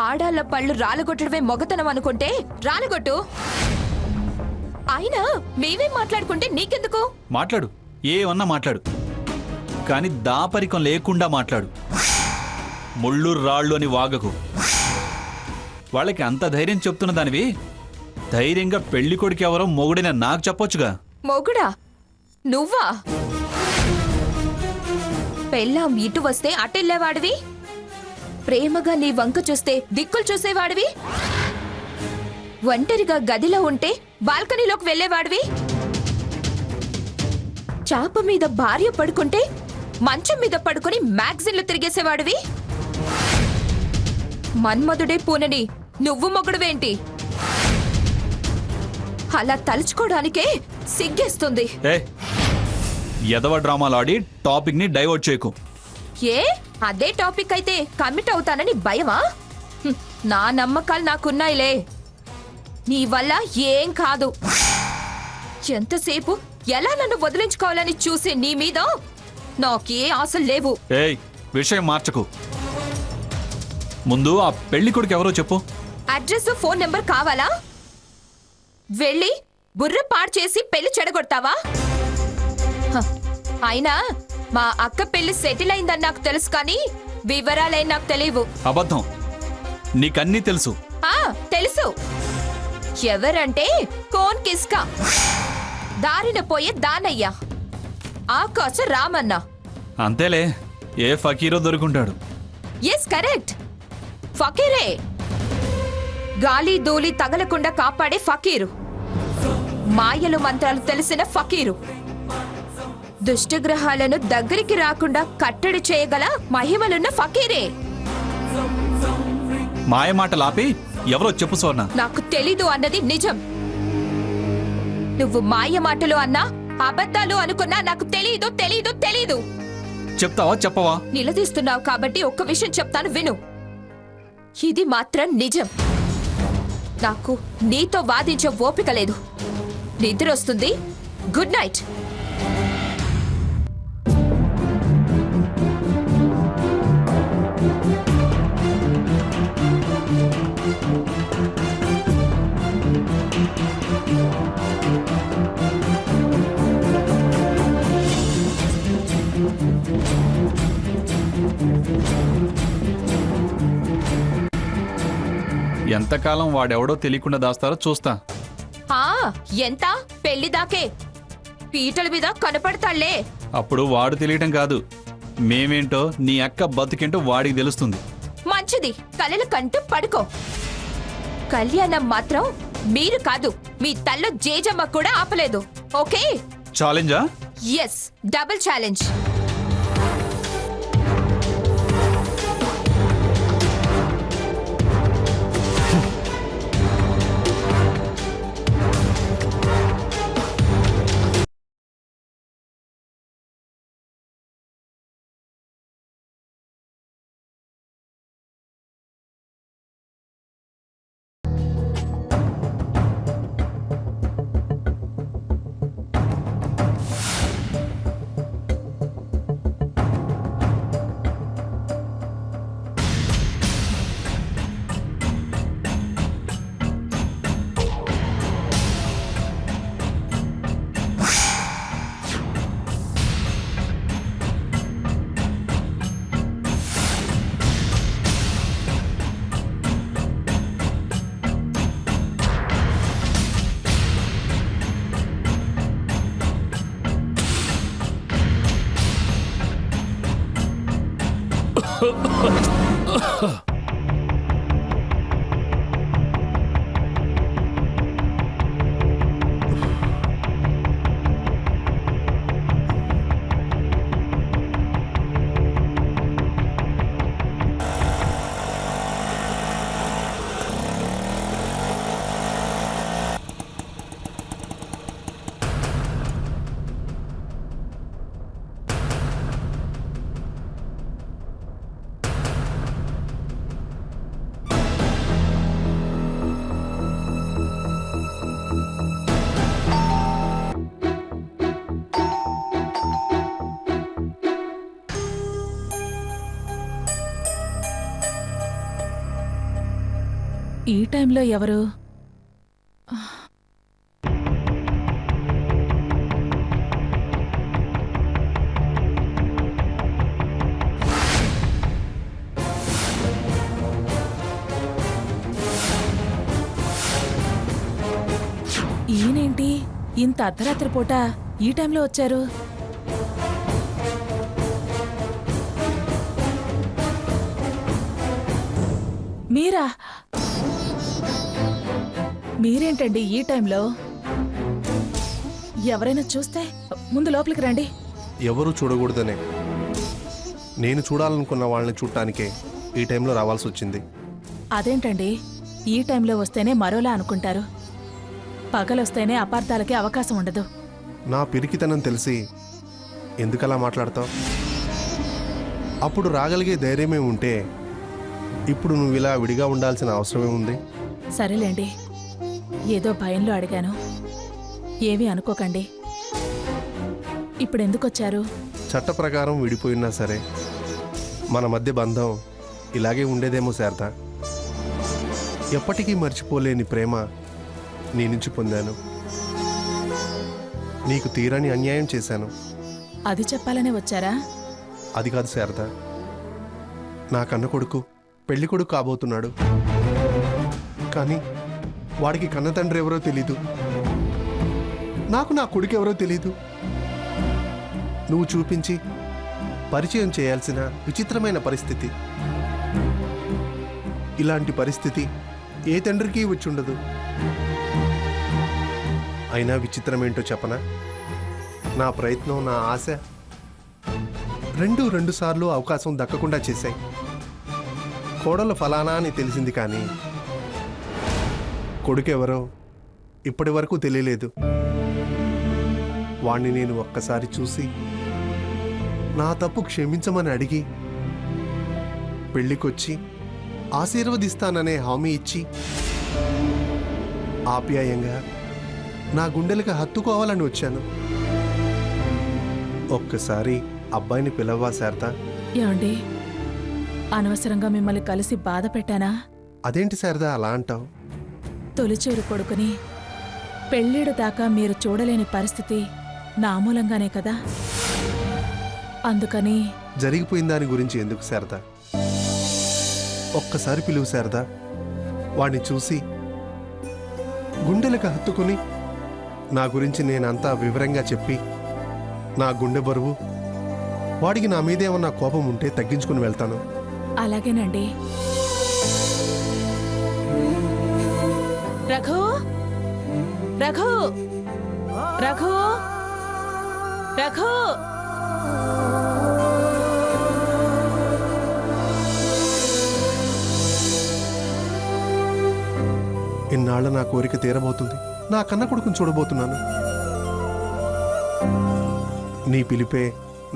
ఆడాళ్ళ పళ్ళు రాలగొట్టడమే మొగతనం అనుకుంటే రాలగొట్టు. అయినా మేమేం మాట్లాడుకుంటే నీకెందుకు? మాట్లాడు, ఏమన్నా మాట్లాడు, కానీ దాపరికం లేకుండా మాట్లాడు. ముళ్ళు రాళ్ళు అని వాగకు. వాళ్ళకి అంత ధైర్యం చెప్తున్న దానివి ధైర్యంగా పెళ్లి కొడుకు ఎవరో మొగుడిన నాకు చెప్పొచ్చుగా. మొగుడా? నువ్వా? పెళ్ళాం ఇటు వస్తే అటెళ్ళేవాడివి, ప్రేమగా నీ వంక చూస్తే దిక్కులు చూసేవాడివి, ఒంటరిగా గదిలో ఉంటే బాల్కనీలోకి వెళ్లేవాడివి, చాప మీద భార్య పడుకుంటే మంచం మీద పడుకుని మ్యాగజైన్లు తిరిగేసేవాడివి. మన్మధుడే పూనని నువ్వు మొగుడువేంటి? అలా తలుచుకోవడానికే సిగ్గేస్తుంది. ఎదవ డ్రామాలాడి టాపిక్ ని డైవర్ట్ చేయకు. ఏ అదే టాపిక్ అయితే కమిట్ అవుతానని భయమా? నా నమ్మకాలు నాకున్నాయిలే, నీ వల్ల ఏం కాదు. ఎంతసేపు ఎలా నన్ను వదిలించుకోవాలని చూసే నీ మీద నాకే ఆశలు లేవు. విషయం మార్చకు. ముందు ఆ పెళ్లి కొడుకు ఎవరో చెప్పు. అడ్రస్, ఫోన్ నెంబర్ కావాలా? వెళ్ళి బుర్ర పాడు చేసి పెళ్లి చెడగొడతావా? అయినా మా అక్క పెళ్లి సెటిల్ అయిందని నాకు తెలుసు, కానీ వివరాలే నాకు తెలియవు. అబద్ధం, నీకన్నీ తెలుసు. తెలుసు. ఎవరంటే కోన్ కిస్కా, దారిన పోయే దానయ్య, ఆకాశ రామన్న. అంతేలే, ఏ ఫకీరో దొరుకుంటాడు. Yes correct, ఫకీరే. గాలి ధూళి తగలకుండా కాపాడే ఫకీరు, మాయలు మంత్రాలు తెలిసిన ఫకీరు, దుష్టగ్రహాలను దగ్గరికి రాకుండా కట్టడి చేయగల మహిమలున్న ఫకీరే. మాయ మాటలాపి ఎవరో చెప్పు సోర్ణ. నాకు తెలీదు అన్నది నిజం. నువ్వు మాయ మాటలు అన్నా అబద్ధాలు అనుకున్నా నాకు తెలీదు తెలీదు తెలీదు. చెప్తావా చెప్పవా? నిలదీస్తున్నావు కాబట్టి ఒక్క విషయం చెప్తాను విను. ఇది మాత్రం నిజం. నాకు నీతో వాదించే ఓపిక లేదు. నిద్రొస్తుంది. Good night. ఎంతకాలం వాడెవడో తెలియకుండా దాస్తారో చూస్తా. ఎంత పెళ్లిదాకే పీటల మీద కనపడతాళ్లే. అప్పుడు వాడు తెలియటం కాదు, మేమేంటో నీ అక్క బతుకేంటో వాడికి తెలుస్తుంది. మంచిది, కలలు కంటూ పడుకో. కళ్యాణం మాత్రం మీరు కాదు, మీ తల్లో జేజమ్మ కూడా ఆపలేదు. ఓకే? ఛాలెంజా? Yes, double challenge. ఈ టైంలో ఎవరు? ఈయనేంటి ఇంత అర్ధరాత్రి పూట ఈ టైంలో వచ్చారు? మీరా? మీరేంటండి ఈ టైంలో? ఎవరైనా చూస్తే ముందు లోపలికి రండి. ఎవరూ చూడకూడదనే నేను చూడాలనుకున్న వాళ్ళని చూడటానికే ఈ టైంలో రావాల్సి వచ్చింది. అదేంటండి ఈ టైంలో వస్తేనే మరోలా అనుకుంటారు, పగలొస్తేనే అపార్థాలకి అవకాశం ఉండదు. నా పిరికితనం తెలిసి ఎందుకలా మాట్లాడతావు? అప్పుడు రాగలిగే ధైర్యమే ఉంటే ఇప్పుడు నువ్వు ఇలా విడిగా ఉండాల్సిన అవసరమే ఉంది. సరేలేండి, ఏదో భయంలో అడిగాను, ఏమీ అనుకోకండి. ఇప్పుడెందుకొచ్చారు? చట్ట ప్రకారం విడిపోయినా సరే మన మధ్య బంధం ఇలాగే ఉండేదేమో శారద. ఎప్పటికీ మర్చిపోలేని ప్రేమ నీ నుంచి పొందాను. నీకు తీరని అన్యాయం చేశాను. అది చెప్పాలనే వచ్చారా? అది కాదు శారద, నా కన్న కొడుకు పెళ్లి కొడుకు కాబోతున్నాడు. కానీ వాడికి కన్న తండ్రి ఎవరో తెలీదు, నాకు నా కొడుకు ఎవరో తెలీదు. నువ్వు చూపించి పరిచయం చేయాల్సిన విచిత్రమైన పరిస్థితి. ఇలాంటి పరిస్థితి ఏ తండ్రికి వచ్చుండదు. అయినా విచిత్రమేంటో చెప్పనా? నా ప్రయత్నం, నా ఆశ రెండు సార్లు అవకాశం దక్కకుండా చేశాయి. కోడలు ఫలానా అని తెలిసింది, కానీ కొడుకెవరో ఇప్పటి వరకు తెలియలేదు. వాణ్ణి నేను ఒక్కసారి చూసి నా తప్పు క్షమించమని అడిగి పెళ్ళికొచ్చి ఆశీర్వదిస్తాననే హామీ ఇచ్చి ఆప్యాయంగా నా గుండెలకు హత్తుకోవాలని వచ్చాను. ఒక్కసారి అబ్బాయిని పిలవా శారద? ఏమండి, అనవసరంగా మిమ్మల్ని కలిసి బాధ పెట్టానా? అదేంటి శారద అలా అంటావు? తొలిచూరు కొడుకుని పెళ్ళిడు దాకా మీరు చూడలేని పరిస్థితి నా మూలంగానే కదా. అందుకని జరిగిపోయిన దాని గురించి ఎందుకు శారద? ఒక్కసారి పిలువు శారద. వాడిని చూసి గుండెలకు హత్తుకుని నా గురించి నేనంతా వివరంగా చెప్పి నా గుండె బరువు, వాడికి నా మీదేమన్నా కోపం ఉంటే తగ్గించుకుని వెళ్తాను. అలాగేనండి. రఘు, రఘు, రఘు, రఘు. ఇన్నాళ్ళ నా కోరిక తీరబోతుంది. నా కన్న కొడుకుని చూడబోతున్నాను. నీ పిలిపే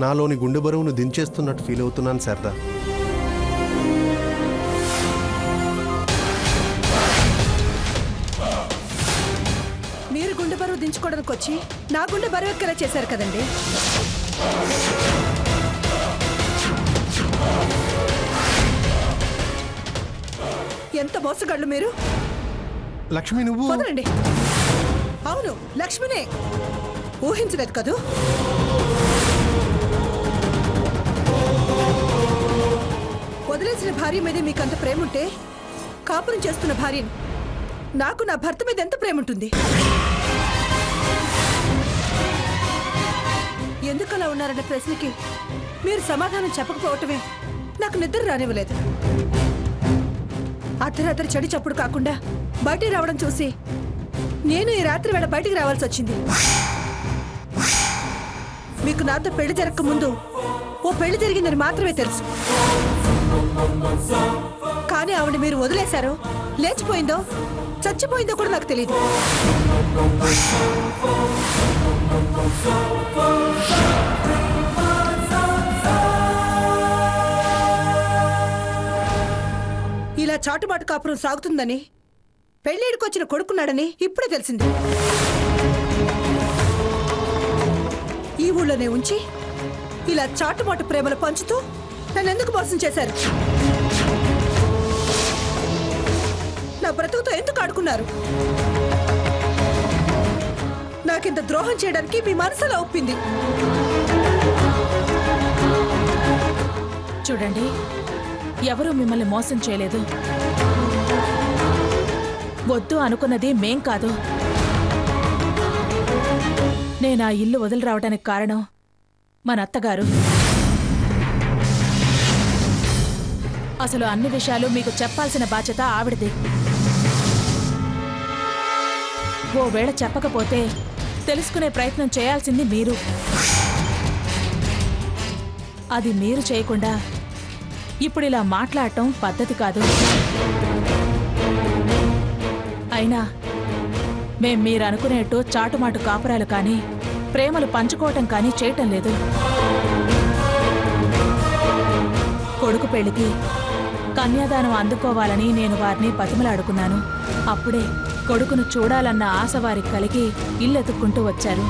నాలోని గుండె బరువును దించేస్తున్నట్టు ఫీల్ అవుతున్నాను శారదా. మీరు గుండె బరువు దించుకోవడానికి వచ్చి నా గుండె బరువు ఎక్కేలా చేశారు కదండి. ఎంత మోసగాళ్ళు మీరు. లక్ష్మి, నువ్వు వదలండి. అవును, లక్ష్మినే. ఊహించలేదు కదూ. వదిలేసిన భార్య మీద మీకంత ప్రేమ ఉంటే కాపురం చేస్తున్న భార్యని, నాకు నా భర్త మీద ఎంత ప్రేమ ఉంటుంది? ఎందుకలా ఉన్నారన్న ప్రశ్నకి మీరు సమాధానం చెప్పకపోవటమే నాకు నిద్ర రానివ్వలేదు. అర్ధరాత్రి చెడి చప్పుడు కాకుండా బయటికి రావడం చూసి నేను ఈ రాత్రి వేళ బయటికి రావాల్సి వచ్చింది. మీకు నాతో పెళ్లి జరగక ముందు ఓ పెళ్లి జరిగిందని మాత్రమే తెలుసు. కానీ ఆవిడ మీరు వదిలేశారో, లేచిపోయిందో, చచ్చిపోయిందో కూడా నాకు తెలియదు. ఇలా చాటుమాటు కాపురం సాగుతుందని, పెళ్ళిడికొచ్చిన కొడుకున్నాడని ఇప్పుడే తెలిసింది. ఈ ఊళ్ళోనే ఉంచి ఇలా చాటుమాటు ప్రేమలు పంచుతూ నన్ను ఎందుకు మోసం చేశారు? నా బ్రతుకుతో ఎందుకు ఆడుకున్నారు? నాకింత ద్రోహం చేయడానికి మీ మనసులో ఒప్పింది. చూడండి, ఎవరూ మిమ్మల్ని మోసం చేయలేదు. వద్దు అనుకున్నది మేం కాదు. నేను ఆ ఇల్లు వదిలి రావడానికి కారణం మన అత్తగారు. అసలు అన్ని విషయాలు మీకు చెప్పాల్సిన బాధ్యత ఆవిడది. ఓ వేళ చెప్పకపోతే తెలుసుకునే ప్రయత్నం చేయాల్సింది మీరు. అది మీరు చేయకుండా ఇప్పుడు ఇలా మాట్లాడటం పద్ధతి కాదు. అయినా మేం మీరు అనుకునేట్టు చాటుమాటు కాపురాలు కానీ ప్రేమలు పంచుకోవటం కానీ చేయటం లేదు. కొడుకు పెళ్లికి కన్యాదానం అందుకోవాలని నేను వారిని బతిమలాడుకున్నాను. అప్పుడే కొడుకును చూడాలన్న ఆశ వారికి కలిగి ఇల్లెతుక్కుంటూ వచ్చారు.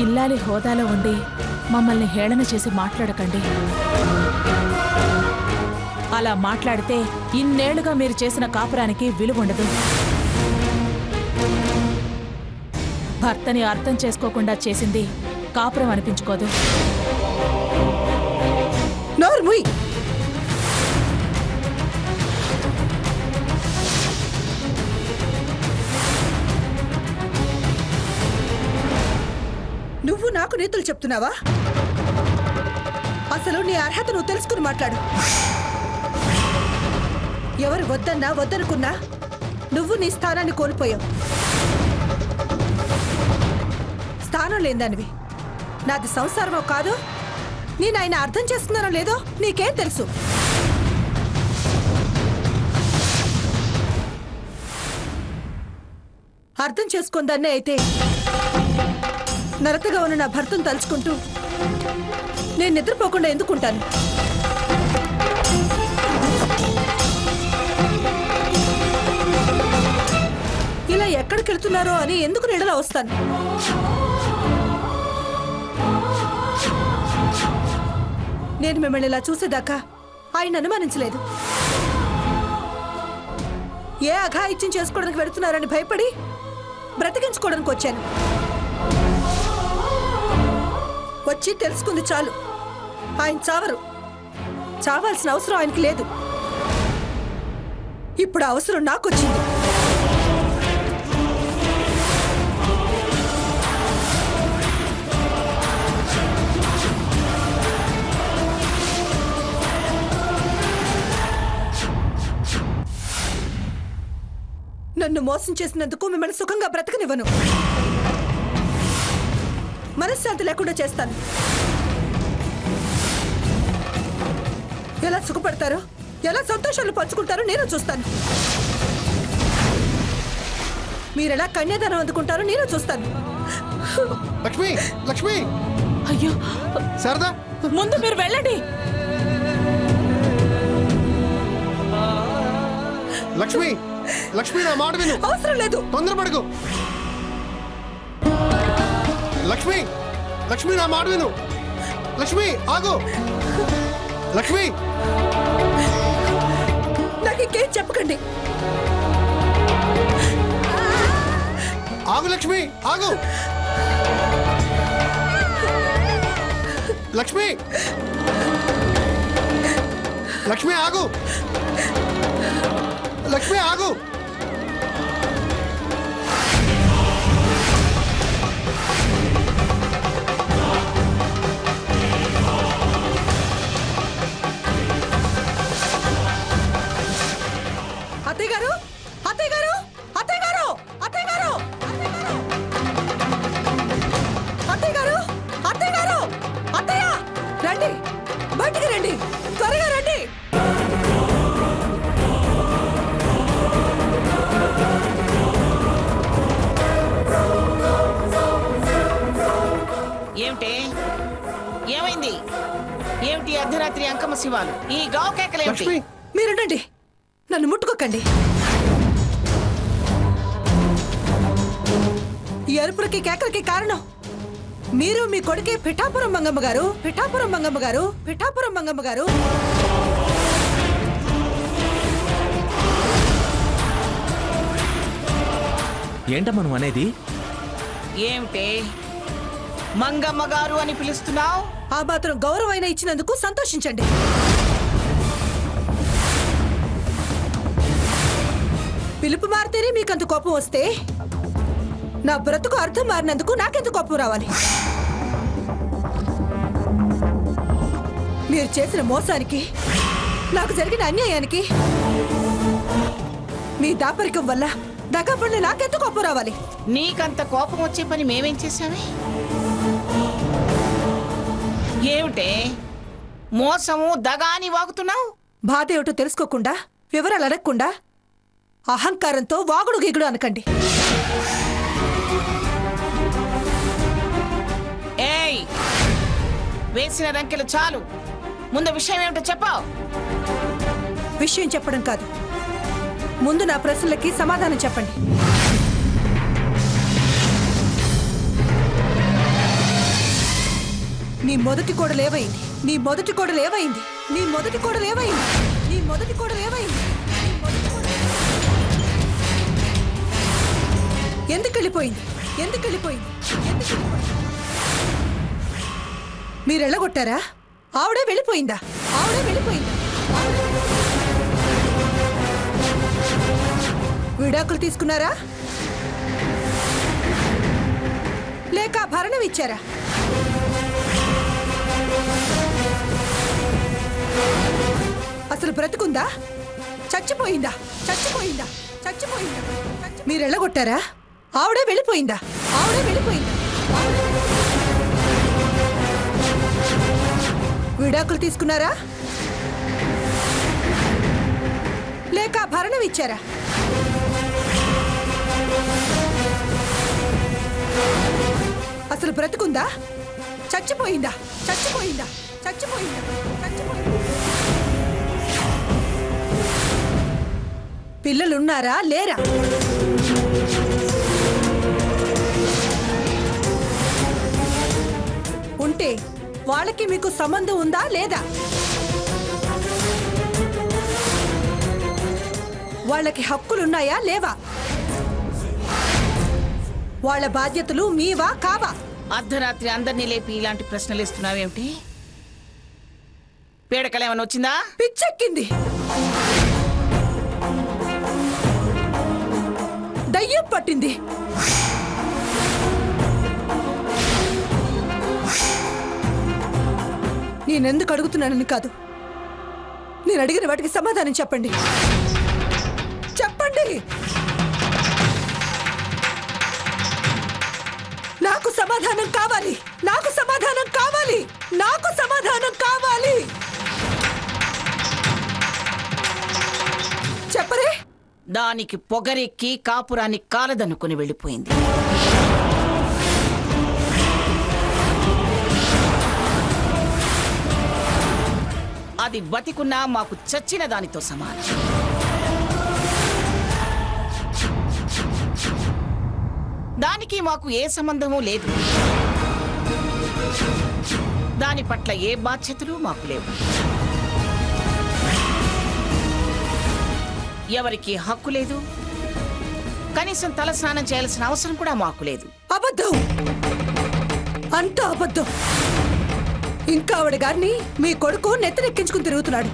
ఇల్లాలి హోదాలో ఉండి మమ్మల్ని హేళన చేసి మాట్లాడకండి. అలా మాట్లాడితే ఇన్నేళ్లుగా మీరు చేసిన కాపురానికి విలువుండదు. భర్తని అర్థం చేసుకోకుండా చేసింది కాపురం అనిపించుకోదు. నోర్ముయ్, నువ్వు నాకు నీతులు చెప్తున్నావా? అసలు నీ అర్హత నువ్వు తెలుసుకుని మాట్లాడు. ఎవరు వద్దన్నా వద్దనుకున్నా నువ్వు నీ స్థానాన్ని కోల్పోయావు. స్థానం లేదానివి. నాది సంసారమో కాదు, నేను ఆయన అర్థం చేసుకున్నానో లేదో నీకేం తెలుసు? అర్థం చేసుకుందాన్నే అయితే నరతగా ఉన్న నా భర్తను తలుచుకుంటూ నేను నిద్రపోకుండా ఎందుకుంటాను? ఇలా ఎక్కడికి వెళ్తున్నారో అని ఎందుకు నీడలో వస్తాను? నేను మిమ్మల్ని ఇలా చూసేదాకా ఆయన అనుమానించలేదు. ఏ అఘాయిత్యం చేసుకోవడానికి వెళుతున్నారని భయపడి బ్రతికించుకోవడానికి వచ్చాను. వచ్చి తెలుసుకుంది చాలు. ఆయన చావరు. చావాల్సిన అవసరం ఆయనకి లేదు. ఇప్పుడు ఆ అవసరం నాకొచ్చింది. నన్ను మోసం చేసినందుకు మిమ్మల్ని సుఖంగా బ్రతకనివ్వను. మనశ్శాంతి లేకుండా చేస్తాను. ఎలా సుఖపడతారో, ఎలా సంతోషాలు పంచుకుంటారో నేను చూస్తాను. మీరెలా కన్యాదానం అందుకుంటారో నేను చూస్తాను. లక్ష్మి, లక్ష్మి, అయ్యో, శారదా, ముందు మీరు వెళ్ళండి. లక్ష్మి, లక్ష్మి, నా మాట విను. అవసరం లేదు. తొందరపడకు. లక్ష్మి, లక్ష్మి, నా మాట విను. లక్ష్మి, ఆగు. లక్ష్మి, నాకు ఇంకేం చెప్పకండి. ఆగు. లక్ష్మి, ఆగు. లక్ష్మి, లక్ష్మి, ఆగు. లక్ష్మి, ఆగు. అత్తయ్య గారు, అత్తయ్య గారు, అత్తయ్య గారు, అత్తయ్య గారు, అత్తయ్య గారు, అత్తయ్య గారు, అత్తయ్య, రండి, బయటికి రండి, త్వరగా రండి. ఏమిటి? ఏమైంది? ఏమిటి అర్ధరాత్రి అంకమ్మ శివాలు? ఈ గావు కేకలేమిటి? లక్ష్మి, మీరుండండి, నన్ను ముట్టుకోకండి. ఈ అరుపులకి కేకలకి కారణం మీరు, మీ కొడుకే పిఠాపురం మంగమ్మ గారు, పిఠాపురం మంగమ్మ గారు, పిఠాపురం మంగమ్మ గారు. ఏంటమ్మా నువ్వు అనేది? ఏమిటే మంగమ్మ గారు అని పిలుస్తున్నావు? ఆ మాత్రం గౌరవమైన ఇచ్చినందుకు సంతోషించండి. పిలుపు మారితేనే మీకంత కోపం వస్తే నా బ్రతుకు అర్థం మారినందుకు నాకెంత కోపం రావాలి? మీరు చేసిన మోసానికి, నాకు జరిగిన అన్యాయానికి, మీ దాపరికం వల్ల దగాపడిన నాకెంత కోపం రావాలి? నీకంత కోపం వచ్చే పని మేమేం చేశామే? ఏమిటే మోసము దగాని వాగుతున్నావు? బాధ ఏమిటో తెలుసుకోకుండా, వివరాలు అడగకుండా అహంకారంతో వాగుడు గీగుడు అనకండి. ఏయ్, వేసిన రంకెలు చాలు. ముందు విషయం ఏమిటో చెప్పావు. విషయం చెప్పడం కాదు, ముందు నా ప్రశ్నలకి సమాధానం చెప్పండి. నీ మొదటి కోడలు ఏవైంది? నీ మొదటి కోడలు ఏవైంది? నీ మొదటి కోడలు ఏవైంది? నీ మొదటి కోడలు ఏవైంది? ఎందుకు వెళ్ళిపోయింది? ఎందుకు వెళ్ళిపోయింది? ఎందుకు వెళ్ళిపోయింది? మీరు వెళ్ళగొట్టారా? ఆవిడే వెళ్ళిపోయిందా? ఆవిడే వెళ్ళిపోయిందా? విడాకులు తీసుకున్నారా లేక భరణం ఇచ్చారా? అసలు బ్రతుకుందా? చచ్చిపోయిందా? చచ్చిపోయిందా? చచ్చిపోయిందా? మీరు వెళ్ళగొట్టారా? ఆవిడే వెళ్ళిపోయిందా? ఆవిడే వెళ్ళిపోయిందా? విడాకులు తీసుకున్నారా లేక భరణం ఇచ్చారా? అసలు బ్రతుకుందా? చచ్చిపోయిందా? చచ్చిపోయిందా? చచ్చిపోయిందా? చచ్చిపోయిందా? పిల్లలున్నారా లేరా? ఉంటే వాళ్ళకి మీకు సంబంధం ఉందా లేదా? వాళ్ళకి హక్కులున్నాయా లేవా? వాళ్ళ బాధ్యతలు మీవా కావా? అర్ధరాత్రి అందరినీ లేపి ఇలాంటి ప్రశ్నలు ఇస్తున్నావేమిటి? పీడకలేమని వచ్చిందా? పిచ్చెక్కింది. దయ్యం పట్టింది. నేనెందుకు అడుగుతున్నానని కాదు, నేను అడిగిన వాటికి సమాధానం చెప్పండి. చెప్పండి. నాకు సమాధానం కావాలి. నాకు సమాధానం కావాలి. నాకు సమాధానం కావాలి. చెప్పరే. దానికి పొగరెక్కి కాపురాన్ని కాలదనుకుని వెళ్ళిపోయింది. అది బతికున్నా మాకు చచ్చిన దానితో సమానం. దానికి మాకు ఏ సంబంధము లేదు. దాని పట్ల ఏ బాధ్యతలు మాకు లేవు. ఎవరికి హక్కు లేదు. కనీసం తల స్నానం చేయాల్సిన అవసరం కూడా మాకు లేదు. అబద్ధం, అంత అబద్ధం. ఇంకా ఆవిడ గారిని మీ కొడుకు నెత్తనెక్కించుకుని తిరుగుతున్నాడు.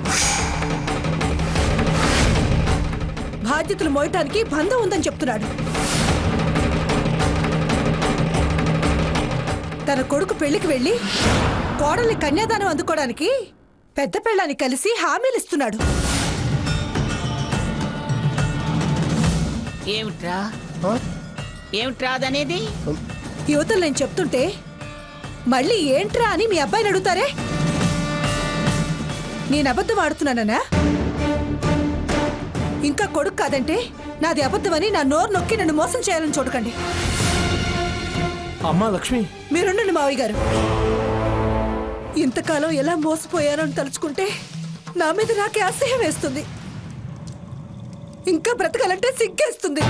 బాధ్యతలు మోయటానికి బంధం ఉందని చెప్తున్నాడు. తన కొడుకు పెళ్లికి వెళ్లి కోడల్ని కన్యాదానం అందుకోవడానికి పెద్ద పెళ్ళాన్ని కలిసి హామీలిస్తున్నాడు. ఏమిట్రా ఏమిట్రా అదనేది? యువతలు నేను చెప్తుంటే మళ్ళీ ఏంట్రా అని మీ అబ్బాయిని అడుగుతారే? నేను అబద్ధం ఆడుతున్నానా? ఇంకా కొడుకు కాదంటే నాది అబద్ధమని నా నోరు నొక్కి నన్ను మోసం చేయాలని చూడకండి. అమ్మా లక్ష్మి, మీరుండండి మావయ్య గారు. ఇంతకాలం ఎలా మోసపోయానో అని తలుచుకుంటే నా మీద నాకే అసహ్యం వేస్తుంది. ఇంకా బ్రతకాలంటే సిగ్గేస్తుంది.